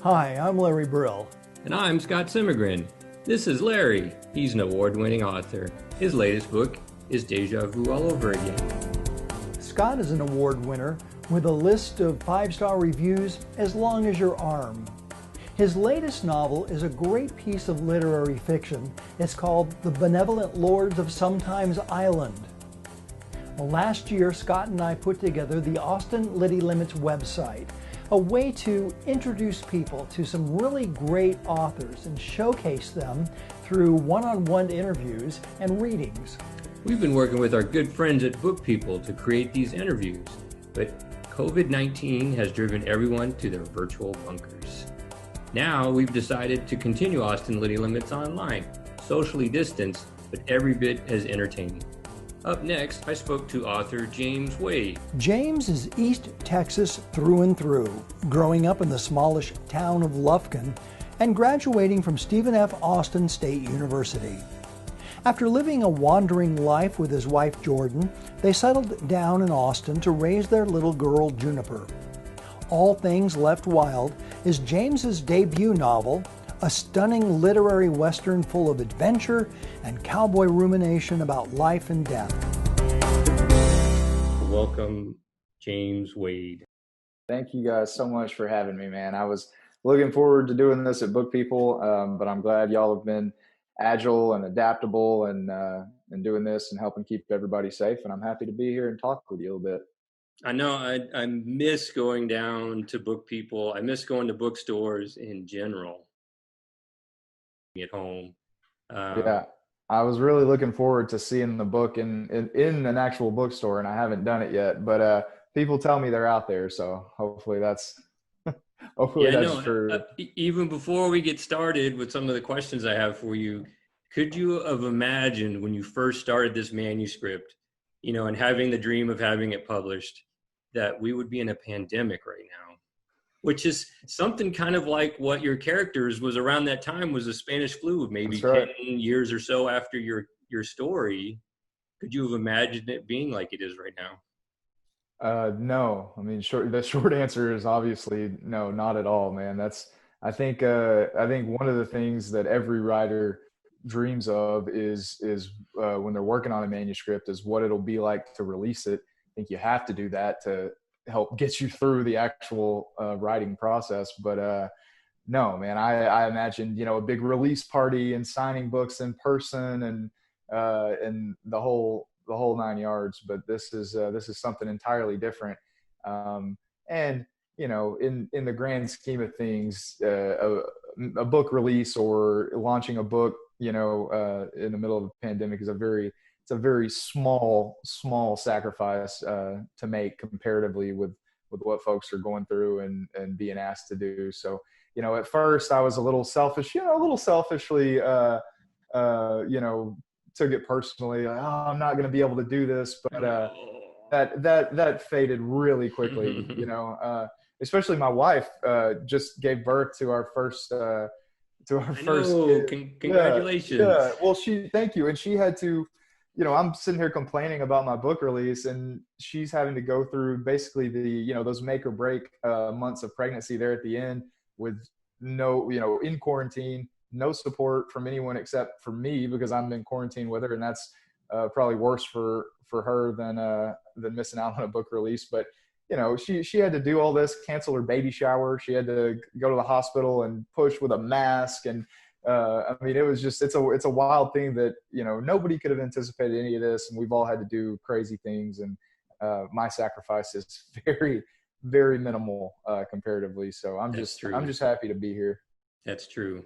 Hi, I'm Larry Brill. And I'm Scott Simmergren. This is Larry. He's an award-winning author. His latest book is Deja Vu All Over Again. Scott is an award winner with a list of 5-star reviews as long as your arm. His latest novel is a great piece of literary fiction. It's called The Benevolent Lords of Sometimes Island. Well, last year, Scott and I put together the Austin Liti Limits website, a way to introduce people to some really great authors and showcase them through one-on-one interviews and readings. We've been working with our good friends at Book People to create these interviews, but COVID-19 has driven everyone to their virtual bunkers. Now we've decided to continue Austin Liti Limits online, socially distanced, but every bit as entertaining. Up next, I spoke to author James Wade. James is East Texas through and through, growing up in the smallish town of Lufkin and graduating from Stephen F. Austin State University. After living a wandering life with his wife Jordan, they settled down in Austin to raise their little girl Juniper. All Things Left Wild is James's debut novel, a stunning literary western full of adventure and cowboy rumination about life and death. Welcome, James Wade. Thank you guys so much for having me, man. I was looking forward to doing this at Book People, but I'm glad y'all have been agile and adaptable and doing this and helping keep everybody safe. And I'm happy to be here and talk with you a little bit. I know I miss going down to Book People. I miss going to bookstores in general. At home. Yeah, I was really looking forward to seeing the book in an actual bookstore, and I haven't done it yet. But people tell me they're out there, so hopefully that's true. Even before we get started with some of the questions I have for you, could you have imagined when you first started this manuscript, and having the dream of having it published, that we would be in a pandemic right now? Which is something kind of like what your characters was around that time was the Spanish flu, maybe 10 years or so after your story. Could you have imagined it being like it is right now? No. I mean, the short answer is obviously no, not at all, man. I think one of the things that every writer dreams of is when they're working on a manuscript is what it'll be like to release it. I think you have to do that to help get you through the actual writing process. But no, man, I imagined, a big release party and signing books in person and the whole 9 yards. But this is something entirely different. And in the grand scheme of things, a book release or launching a book, in the middle of a pandemic is a very small sacrifice to make comparatively with what folks are going through and being asked to do. So, at first I was a little selfish, a little selfishly, took it personally. Like, oh, I'm not going to be able to do this, but that faded really quickly. Especially my wife just gave birth to our first. Congratulations. Yeah. Well, thank you. And she had to, I'm sitting here complaining about my book release, and she's having to go through basically those make or break months of pregnancy there at the end with no, in quarantine, no support from anyone except for me because I'm in quarantine with her. And that's probably worse for her than missing out on a book release. But, she had to do all this, cancel her baby shower. She had to go to the hospital and push with a mask. And it was just, it's a wild thing that, nobody could have anticipated any of this. And we've all had to do crazy things. And my sacrifice is very, very minimal comparatively. So I'm just happy to be here. That's true.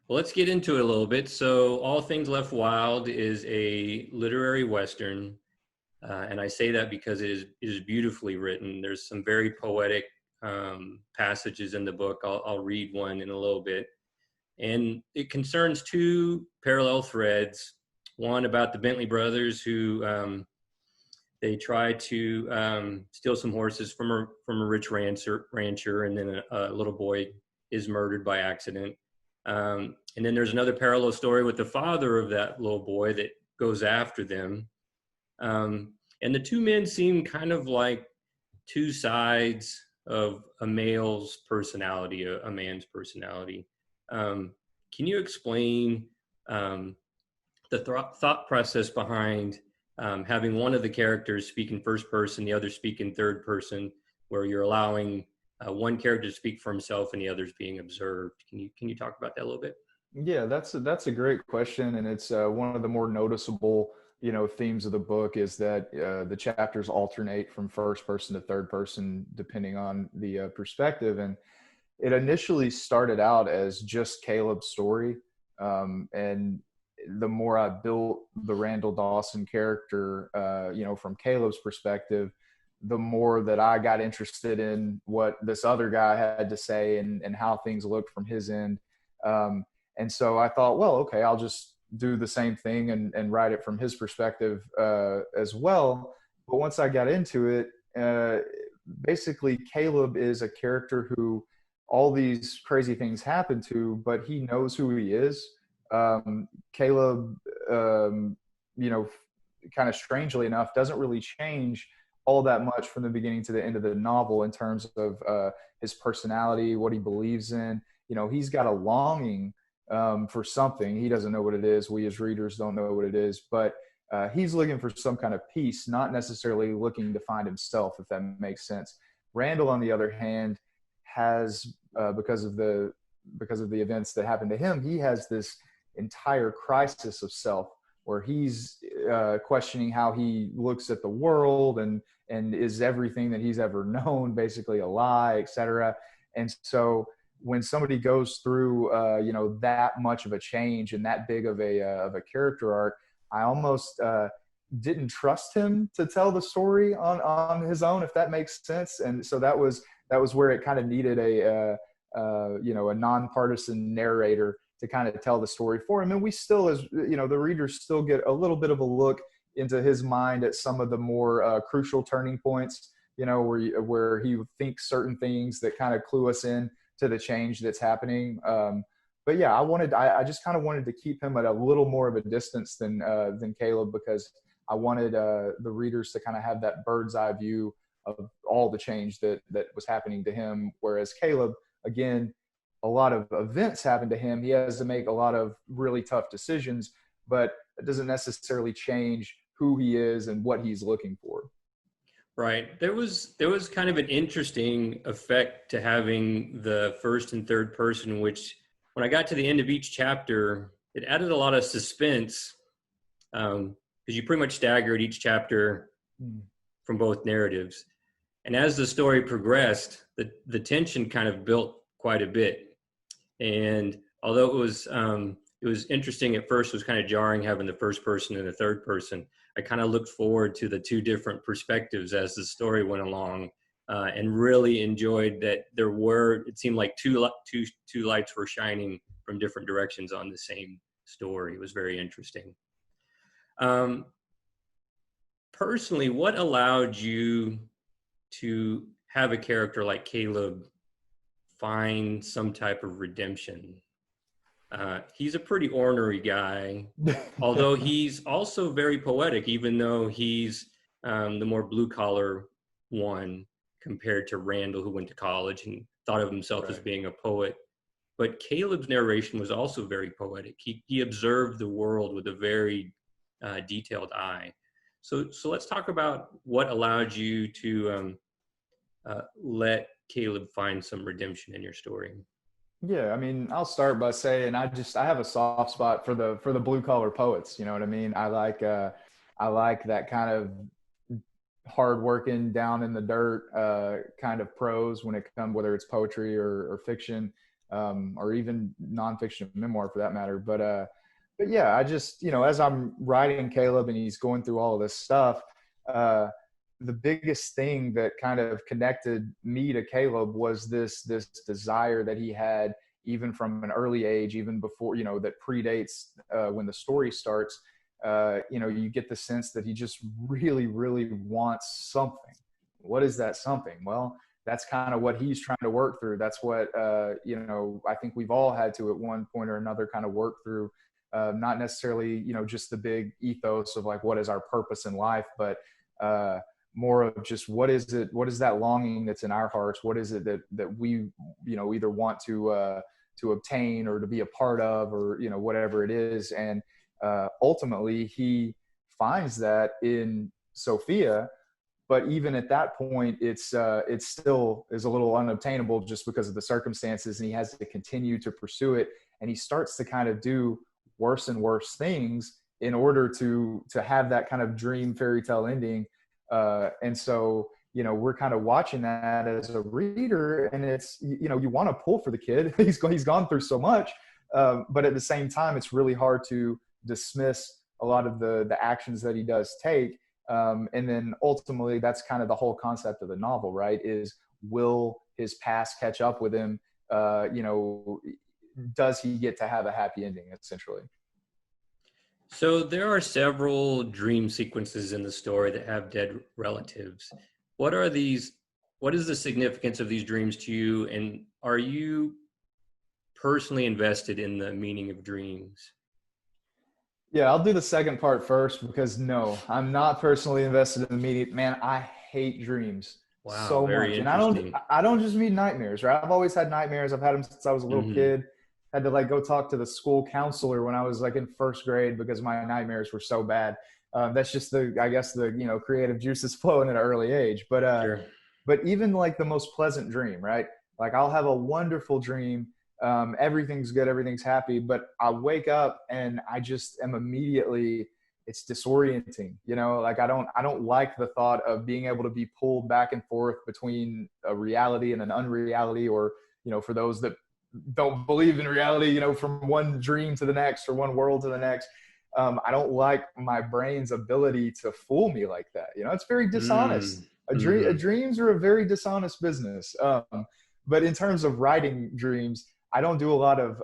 Well, let's get into it a little bit. So All Things Left Wild is a literary Western. And I say that because it is beautifully written. There's some very poetic passages in the book. I'll read one in a little bit. And it concerns two parallel threads. One about the Bentley brothers who they try to steal some horses from a rich rancher, and then a little boy is murdered by accident. And then there's another parallel story with the father of that little boy that goes after them. And the two men seem kind of like two sides of a male's personality, a man's personality. Can you explain the thought process behind having one of the characters speak in first person, the other speak in third person, where you're allowing one character to speak for himself and the other's being observed? Can you talk about that a little bit? Yeah, that's a great question, and it's one of the more noticeable, themes of the book is that the chapters alternate from first person to third person depending on the perspective. And it initially started out as just Caleb's story, and the more I built the Randall Dawson character, from Caleb's perspective, the more that I got interested in what this other guy had to say and how things looked from his end. And so I thought, well, okay, I'll just do the same thing and write it from his perspective as well. But once I got into it, basically Caleb is a character who all these crazy things happen to, but he knows who he is. Caleb, kind of strangely enough, doesn't really change all that much from the beginning to the end of the novel in terms of his personality, what he believes in. He's got a longing for something. He doesn't know what it is. We as readers don't know what it is, but he's looking for some kind of peace, not necessarily looking to find himself, if that makes sense. Randall, on the other hand, has because of the events that happened to him, he has this entire crisis of self where he's questioning how he looks at the world and is everything that he's ever known basically a lie, etc. And so when somebody goes through that much of a change and that big of a character arc, I almost didn't trust him to tell the story on his own, if that makes sense. And so that was where it kind of needed a nonpartisan narrator to kind of tell the story for him. And we still, as the readers still get a little bit of a look into his mind at some of the more crucial turning points, where he thinks certain things that kind of clue us in to the change that's happening. But yeah, I just kind of wanted to keep him at a little more of a distance than Caleb, because I wanted the readers to kind of have that bird's eye view of all the change that was happening to him. Whereas Caleb, again, a lot of events happen to him. He has to make a lot of really tough decisions, but it doesn't necessarily change who he is and what he's looking for. Right. There was kind of an interesting effect to having the first and third person, which when I got to the end of each chapter, it added a lot of suspense, because you pretty much staggered each chapter from both narratives. And as the story progressed, the tension kind of built quite a bit. And although it was interesting at first, it was kind of jarring having the first person and the third person. I kind of looked forward to the two different perspectives as the story went along, and really enjoyed that it seemed like two lights were shining from different directions on the same story. It was very interesting. Personally, what allowed you to have a character like Caleb find some type of redemption? He's a pretty ornery guy, although he's also very poetic, even though he's the more blue-collar one compared to Randall, who went to college and thought of himself as being a poet. But Caleb's narration was also very poetic. He observed the world with a very detailed eye. So let's talk about what allowed you to let Caleb find some redemption in your story. Yeah, I mean, I'll start by saying I have a soft spot for the blue collar poets. You know what I mean? I like that kind of hardworking, down in the dirt kind of prose when it comes, whether it's poetry or fiction, or even nonfiction, memoir for that matter. But yeah, I just, as I'm writing Caleb and he's going through all of this stuff, the biggest thing that kind of connected me to Caleb was this desire that he had even from an early age, even before, that predates when the story starts. You get the sense that he just really, really wants something. What is that something? Well, that's kind of what he's trying to work through. That's what, I think we've all had to at one point or another kind of work through, not necessarily, just the big ethos of like, what is our purpose in life, but more of just what is that longing that's in our hearts? What is it that we, either want to obtain or to be a part of, or, whatever it is. And ultimately he finds that in Sophia. But even at that point, it's still is a little unobtainable just because of the circumstances, and he has to continue to pursue it. And he starts to kind of do worse and worse things in order to have that kind of dream fairy tale ending. And so, we're kind of watching that as a reader, and it's, you want to pull for the kid. He's gone through so much, but at the same time, it's really hard to dismiss a lot of the actions that he does take. And then ultimately, that's kind of the whole concept of the novel, right? Is, will his past catch up with him? Does he get to have a happy ending, essentially? So there are several dream sequences in the story that have dead relatives. What are these? What is the significance of these dreams to you? And are you personally invested in the meaning of dreams? Yeah, I'll do the second part first, because no, I'm not personally invested in the media. Man, I hate dreams so Very much. And interesting. I don't just mean nightmares, right? I've always had nightmares. I've had them since I was a little kid. Had to go talk to the school counselor when I was in first grade because my nightmares were so bad. That's just the creative juices flowing at an early age. But Sure. but even the most pleasant dream, right? I'll have a wonderful dream. Everything's good, everything's happy, but I wake up and I just am immediately, it's disorienting. I don't like the thought of being able to be pulled back and forth between a reality and an unreality, or, for those that don't believe in reality, from one dream to the next or one world to the next. I don't like my brain's ability to fool me like that. It's very dishonest. Dreams are a very dishonest business. But in terms of writing dreams, I don't do a lot of,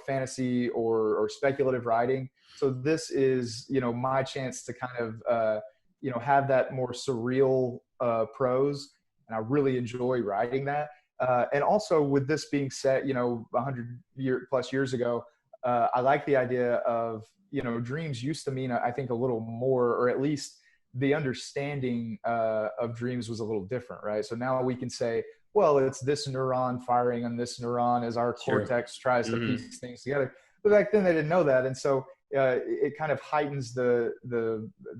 fantasy or speculative writing. So this is, my chance to kind of, have that more surreal prose. And I really enjoy writing that. And also with this being set, 100+ years ago, I like the idea of, dreams used to mean, I think, a little more, or at least the understanding of dreams was a little different, right? So now we can say, well, it's this neuron firing on this neuron as our cortex tries to piece things together. But back then they didn't know that. And so it kind of heightens the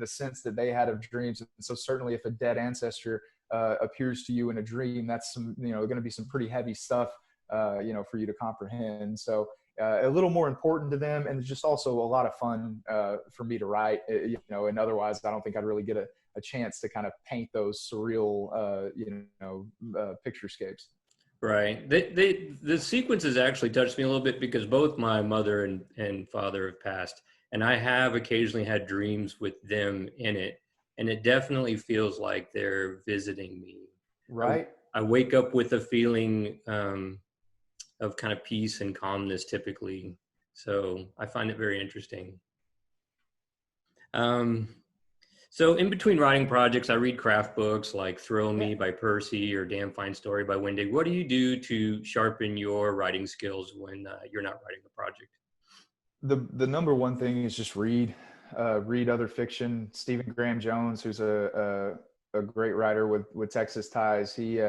sense that they had of dreams. And so certainly if a dead ancestor appears to you in a dream, that's going to be some pretty heavy stuff, for you to comprehend. So a little more important to them, and just also a lot of fun for me to write, and otherwise I don't think I'd really get a chance to kind of paint those surreal, picturescapes. Right. The sequences actually touched me a little bit because both my mother and father have passed, and I have occasionally had dreams with them in it. And it definitely feels like they're visiting me. Right. I wake up with a feeling of kind of peace and calmness typically. So I find it very interesting. So in between writing projects, I read craft books like Thrill Me by Percy or Damn Fine Story by Wendig. What do you do to sharpen your writing skills when you're not writing a project? The number one thing is just read other fiction. Stephen Graham Jones, who's a great writer with Texas ties, he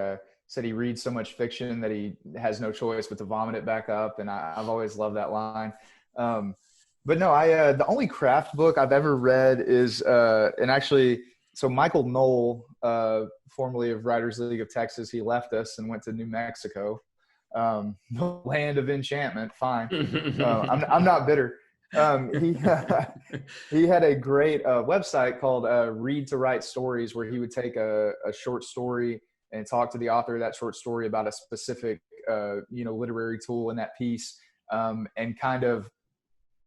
said he reads so much fiction that he has no choice but to vomit it back up. And I've always loved that line. But no, the only craft book I've ever read is, and actually, so Michael Knoll, formerly of Writers League of Texas, he left us and went to New Mexico, the land of enchantment. Fine. I'm not bitter. He had a great website called Read to Write Stories, where he would take a short story and talk to the author of that short story about a specific, literary tool in that piece, and kind of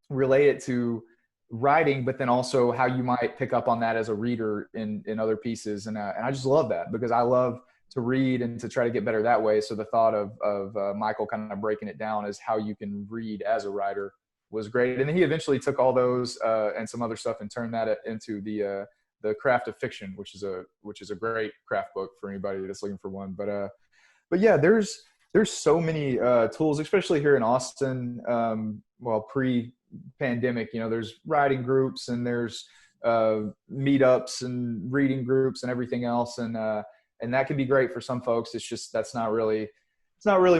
relate it to writing, but then also how you might pick up on that as a reader in other pieces. And I just love that, because I love to read and to try to get better that way. So the thought of Michael kind of breaking it down as how you can read as a writer was great. And then he eventually took all those and some other stuff and turned that into the Craft of Fiction, which is a great craft book for anybody that's looking for one. But yeah, there's so many tools, especially here in Austin. Pre-pandemic, there's writing groups and there's meetups and reading groups and everything else. And that can be great for some folks. It's just, it's not really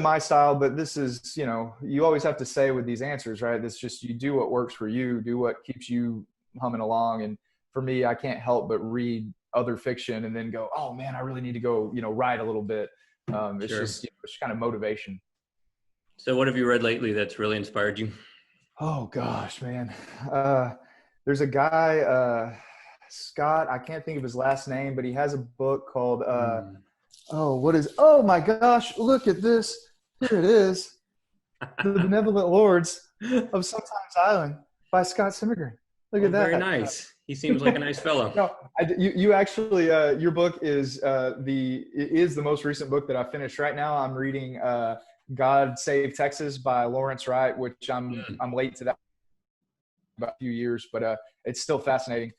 my style, but this is, you always have to say with these answers, right? It's just, you do what works for you, do what keeps you humming along. And for me, I can't help but read other fiction and then go, oh man, I really need to go, write a little bit. It's Sure. just, it's kind of motivation. So what have you read lately that's really inspired you? Oh gosh, man. There's a guy, Scott, I can't think of his last name, but he has a book called, oh my gosh, look at this. Here it is. The Benevolent Lords of Sometimes Island by Scott Simmergren. Look at that. Very nice. He seems like a nice fellow. No, you actually, your book is the most recent book that I finished. Right now I'm reading God Save Texas by Lawrence Wright, which I'm late to that about a few years, but it's still fascinating.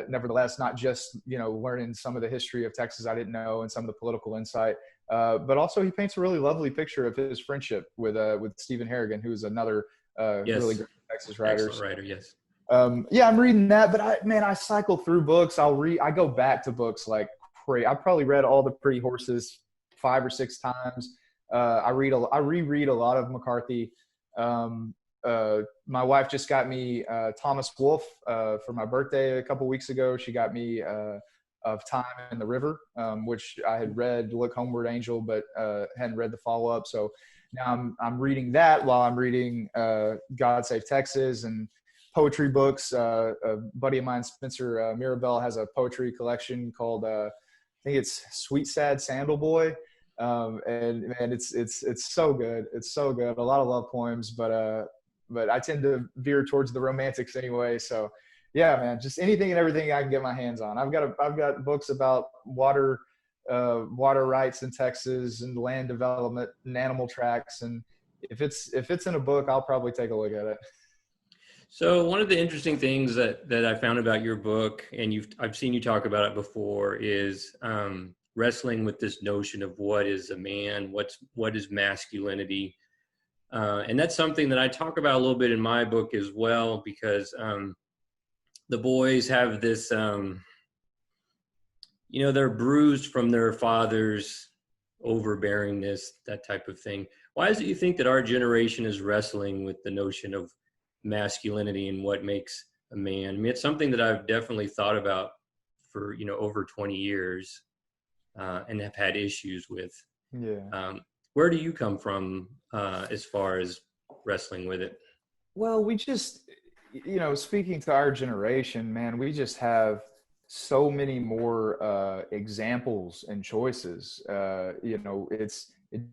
Nevertheless, not just, learning some of the history of Texas I didn't know and some of the political insight, but also he paints a really lovely picture of his friendship with Stephen Harrigan, who's another really great Texas writer. Excellent writer, yes. I'm reading that, but I cycle through books. I go back to books like crazy. I've probably read all the Pretty Horses 5 or 6 times. I reread a lot of McCarthy. My wife just got me Thomas Wolfe for my birthday a couple weeks ago. She got me Of Time in the River, which I had read Look Homeward Angel, but hadn't read the follow-up. So now I'm reading that while I'm reading God Save Texas and poetry books. A buddy of mine, Spencer Mirabelle, has a poetry collection called I think it's Sweet Sad Sandal Boy. And man, it's so good. It's so good. A lot of love poems, but I tend to veer towards the romantics anyway. So yeah, man, just anything and everything I can get my hands on. I've got books about water rights in Texas and land development and animal tracks. And if it's in a book, I'll probably take a look at it. So one of the interesting things that I found about your book, and I've seen you talk about it before, is wrestling with this notion of what is a man, what is masculinity. And that's something that I talk about a little bit in my book as well, because the boys have this, they're bruised from their father's overbearingness, that type of thing. Why is it you think that our generation is wrestling with the notion of masculinity and what makes a man? I mean, it's something that I've definitely thought about for, over 20 years and have had issues with. Yeah. Where do you come from as far as wrestling with it? Well, we just, speaking to our generation, man, we just have so many more examples and choices. It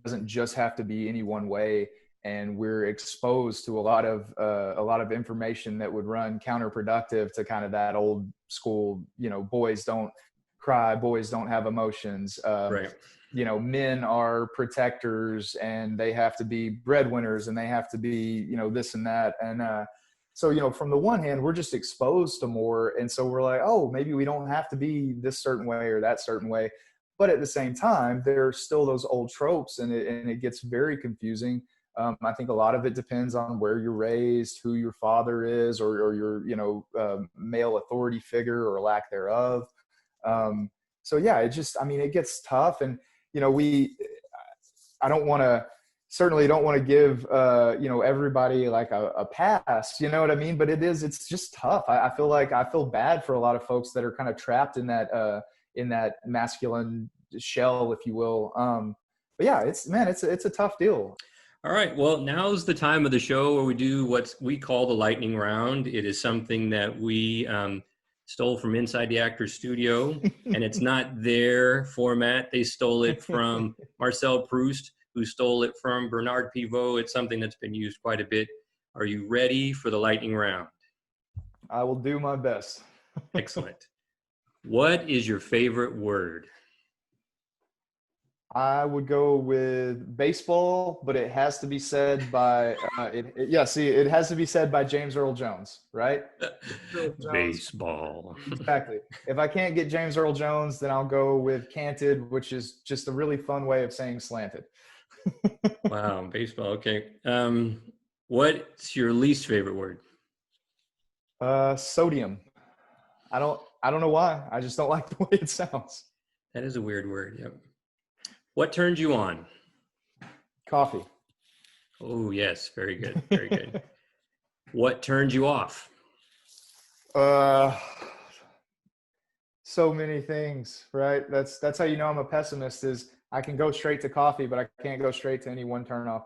doesn't just have to be any one way, and we're exposed to a lot of information that would run counterproductive to kind of that old school, boys don't cry, boys don't have emotions. Right. Men are protectors and they have to be breadwinners and they have to be, this and that. And so, from the one hand, we're just exposed to more. And so we're like, oh, maybe we don't have to be this certain way or that certain way. But at the same time, there are still those old tropes, and it gets very confusing. I think a lot of it depends on where you're raised, who your father is, or your, male authority figure or lack thereof. So yeah, it gets tough. And, I certainly don't want to give, everybody like a pass, you know what I mean? But it's just tough. I feel bad for a lot of folks that are kind of trapped in that masculine shell, if you will. But yeah, it's a tough deal. All right. Well, now's the time of the show where we do what we call the lightning round. It is something that we stole from inside the Actors Studio, and it's not their format. They stole it from Marcel Proust, who stole it from Bernard Pivot. It's something that's been used quite a bit. Are you ready for the lightning round? I will do my best. Excellent. What is your favorite word? I would go with baseball, but it has to be said by it has to be said by James Earl Jones, right? Jones. Baseball. Exactly. If I can't get James Earl Jones, then I'll go with canted, which is just a really fun way of saying slanted. Wow, baseball. Okay. What's your least favorite word? Sodium. I don't know why. I just don't like the way it sounds. That is a weird word. Yep. What turns you on? Coffee. Oh, yes. Very good. Very good. What turns you off? So many things, right? That's how you know I'm a pessimist, is I can go straight to coffee, but I can't go straight to any one turnoff.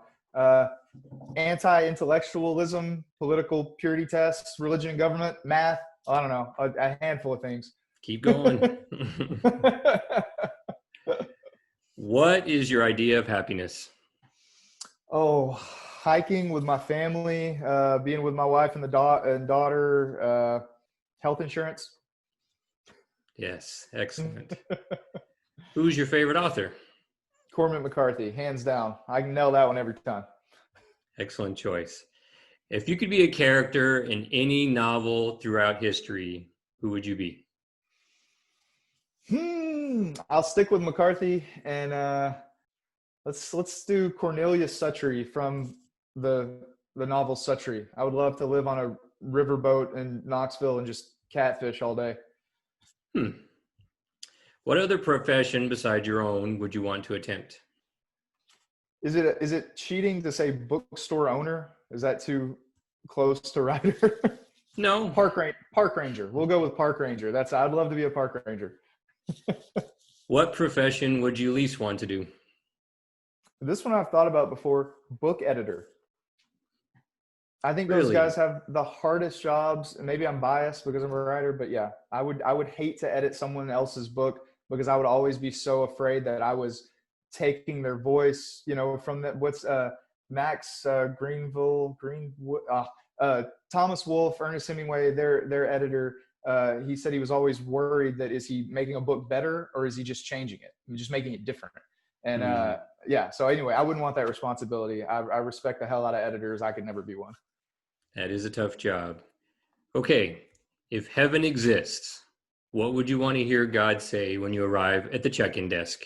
Anti-intellectualism, political purity tests, religion and government, math. I don't know, a handful of things. Keep going. What is your idea of happiness? Oh, hiking with my family, being with my wife and daughter, health insurance. Yes, excellent. Who's your favorite author? Cormac McCarthy, hands down. I can nail that one every time. Excellent choice. If you could be a character in any novel throughout history, who would you be? I'll stick with McCarthy, and let's do Cornelius Suttree from the novel Suttree. I would love to live on a riverboat in Knoxville and just catfish all day. What other profession besides your own would you want to attempt? Is it cheating to say bookstore owner? Is that too close to writer? No. Park ranger. We'll go with park ranger. I'd love to be a park ranger. What profession would you least want to do? This one I've thought about before. Book editor. I think those Really? guys have the hardest jobs. And maybe I'm biased because I'm a writer, but yeah, I would hate to edit someone else's book, because I would always be so afraid that I was taking their voice, from Max Greenwood, Thomas Wolfe, Ernest Hemingway, their editor. He said he was always worried that, is he making a book better, or is he just changing it, just making it different? And yeah, so anyway, I wouldn't want that responsibility. I respect the hell out of editors. I could never be one. That is a tough job. Okay, if heaven exists, what would you want to hear God say when you arrive at the check-in desk?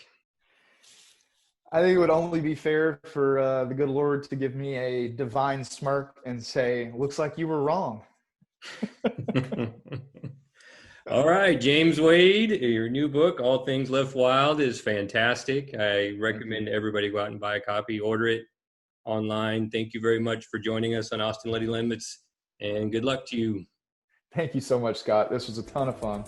I think it would only be fair for the good Lord to give me a divine smirk and say, "Looks like you were wrong." All right, James Wade, your new book, All Things Left Wild, is fantastic. I recommend everybody go out and buy a copy, order it online. Thank you very much for joining us on Austin Liti Limits, and good luck to you. Thank you so much, Scott. This was a ton of fun.